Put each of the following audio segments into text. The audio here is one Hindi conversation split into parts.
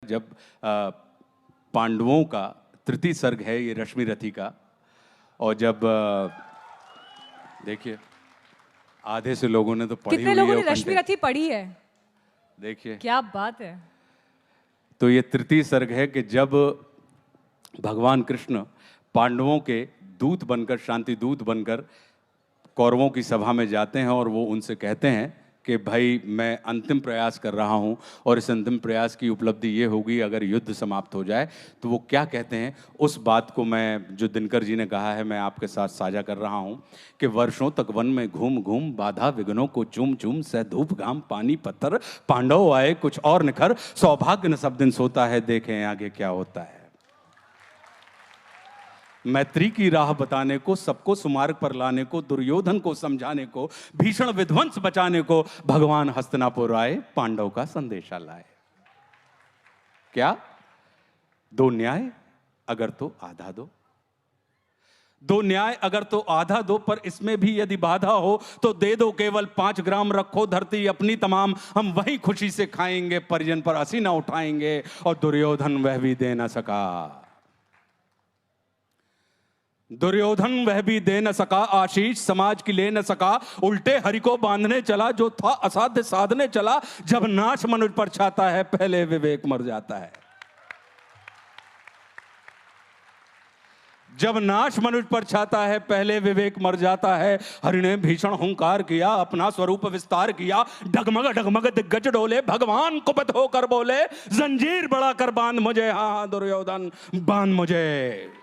जब पांडवों का तृतीय सर्ग है ये रश्मि रथी का, और जब देखिए आधे से लोगों ने तो पढ़ी कितने हुई लोगों है ने रश्मि रथी पढ़ी है? देखिए क्या बात है। तो ये तृतीय सर्ग है कि जब भगवान कृष्ण पांडवों के दूत बनकर, शांति दूत बनकर कौरवों की सभा में जाते हैं और वो उनसे कहते हैं कि भाई मैं अंतिम प्रयास कर रहा हूं और इस अंतिम प्रयास की उपलब्धि ये होगी अगर युद्ध समाप्त हो जाए। तो वो क्या कहते हैं, उस बात को मैं, जो दिनकर जी ने कहा है, मैं आपके साथ साझा कर रहा हूं कि वर्षों तक वन में घूम घूम बाधा विघ्नों को चूम चूम सह धूप घाम पानी पत्थर पांडव आए कुछ और निखर सौभाग्य न सब दिन सोता है देखें आगे क्या होता है। मैत्री की राह बताने को, सबको सुमार्ग पर लाने को, दुर्योधन को समझाने को, भीषण विध्वंस बचाने को भगवान हस्तिनापुर आए, पांडव का संदेशा लाए। क्या? दो न्याय अगर तो आधा दो, दो न्याय अगर तो आधा दो, पर इसमें भी यदि बाधा हो तो दे दो केवल 5 ग्राम, रखो धरती अपनी तमाम, हम वही खुशी से खाएंगे, परिजन पर हंसी ना उठाएंगे। और दुर्योधन वह भी दे न सका, दुर्योधन वह भी दे न सका, आशीष समाज की ले न सका, उल्टे हरि को बांधने चला, जो था असाध्य साधने चला। जब नाश मनुष्य पर छाता है पहले विवेक मर जाता है, जब नाश मनुष्य पर छाता है पहले विवेक मर जाता है। हरि ने भीषण हुंकार किया, अपना स्वरूप विस्तार किया, डगमग डगमग दिग्गज डोले, भगवान कुपित होकर बोले, जंजीर बढ़ा कर बांध मुझे, हाँ दुर्योधन बांध मुझे।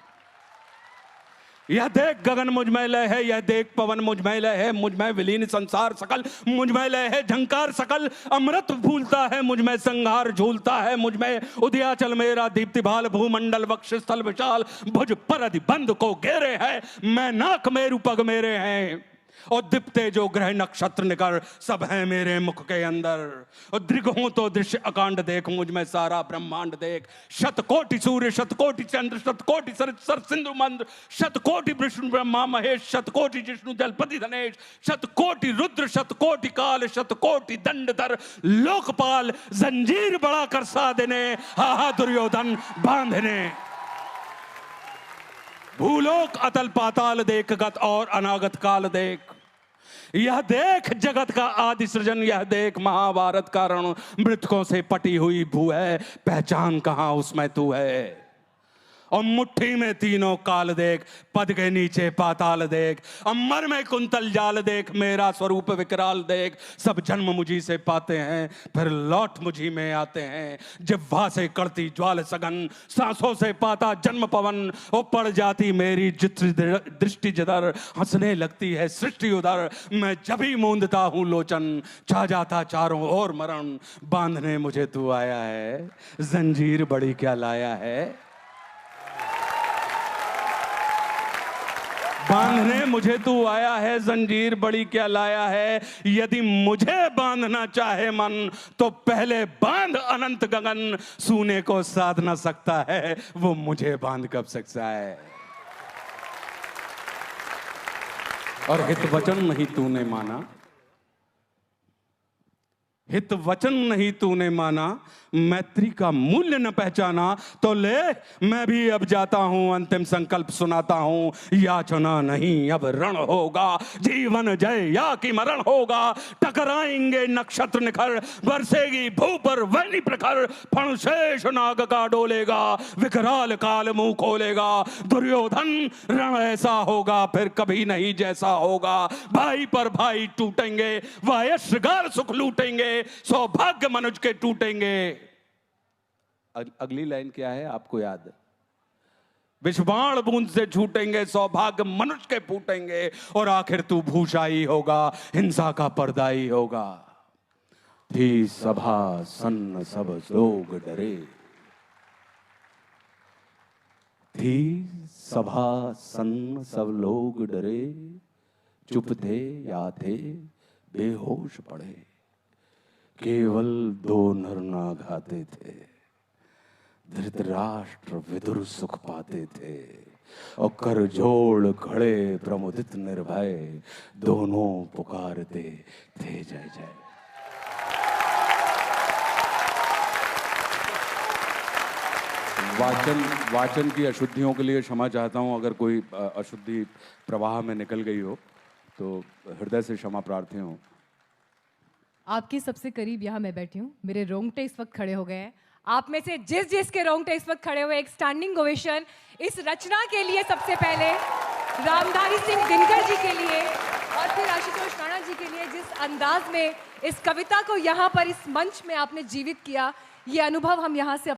यह देख गगन मुझ में लय है, यह देख पवन मुझ में लय है, मुझ में विलीन संसार सकल, मुझ में लय है झंकार सकल, अमृत फूलता है मुझ में, संहार झूलता है मुझ में, उदयाचल मेरा दीप्ति भाल, भूमंडल वक्षस्थल विशाल, भुज परधि बंद को घेरे है, मैं नाक मेरु पग मेरे हैं, और दीप्ते जो ग्रह नक्षत्र निकर सब है मेरे मुख के अंदर। और दृग हूं तो दृश्य अकांड देख, मुझ में सारा ब्रह्मांड देख, शतकोटि सूर्य शतकोटि चंद्र शतकोटि सर सिंधु मंद्र, शतकोटि विष्णु ब्रह्मा महेश, शतकोटि जिष्णु जलपति धनेश, शतकोटि रुद्र शतकोटि काल, शतकोटि दंडधर लोकपाल, जंजीर बड़ा कर साधने, हा दुर्योधन बांधने। भूलोक अतल पाताल देख, गत और अनागत काल देख, यह देख जगत का आदि सृजन, यह देख महाभारत का रण, मृतकों से पटी हुई भू है, पहचान कहां उसमें तू है। और मुट्ठी में तीनों काल देख, पद के नीचे पाताल देख, अमर में कुंतल जाल देख, मेरा स्वरूप विकराल देख, सब जन्म मुझी से पाते हैं फिर लौट मुझी में आते हैं, जिह्वा से करती ज्वाल सघन, सांसों से पाता जन्म पवन, वो पड़ जाती मेरी दृष्टि जिधर, हंसने लगती है सृष्टि उधर, मैं जब ही मूंदता हूं लोचन, छा जाता चारों ओर मरण, बांधने मुझे तू आया है, जंजीर बड़ी क्या लाया है, बांधने मुझे तू आया है, जंजीर बड़ी क्या लाया है। यदि मुझे बांधना चाहे मन तो पहले बांध अनंत गगन, सूने को साध ना सकता है वो मुझे बांध कब सकता है। और हित वचन नहीं तूने माना, हित वचन नहीं तूने माना, मैत्री का मूल्य न पहचाना, तो ले मैं भी अब जाता हूं, अंतिम संकल्प सुनाता हूं, याचना नहीं अब रण होगा, जीवन जय या कि मरण होगा, टकराएंगे नक्षत्र निखर, बरसेगी भू पर वैनी प्रखर, फणशेष नाग का डोलेगा, विकराल काल मुंह खोलेगा, दुर्योधन रण ऐसा होगा फिर कभी नहीं जैसा होगा, भाई पर भाई टूटेंगे, वाय श्रृंगार सुख लूटेंगे, सौभाग्य मनुष्य के टूटेंगे। अगली लाइन क्या है आपको याद है? विषबाण बूंद से छूटेंगे, सौभाग्य मनुष्य के फूटेंगे, और आखिर तू भूषाई होगा, हिंसा का पर्दाई होगा। थी सभा सन्न सब लोग डरे, थी सभा सन्न सब लोग डरे, चुप थे या थे बेहोश पड़े, केवल 2 नर नाग आते थे, धृतराष्ट्र विदुर सुख पाते थे, और कर जोड़ खड़े प्रमुदित निर्भय, दोनों पुकारते थे जय जय। वाचन की अशुद्धियों के लिए क्षमा चाहता हूं। अगर कोई अशुद्धि प्रवाह में निकल गई हो तो हृदय से क्षमा प्रार्थी हूं। आपके सबसे करीब यहाँ मैं बैठी हूँ, मेरे रोंगटे इस वक्त खड़े हो गए हैं। आप में से जिस जिस के रोंगटे इस वक्त खड़े हुए, एक स्टैंडिंग ओवेशन इस रचना के लिए, सबसे पहले रामधारी सिंह दिनकर जी के लिए और फिर आशुतोष राणा जी के लिए, जिस अंदाज में इस कविता को यहाँ पर इस मंच में आपने जीवित किया, ये अनुभव हम यहाँ से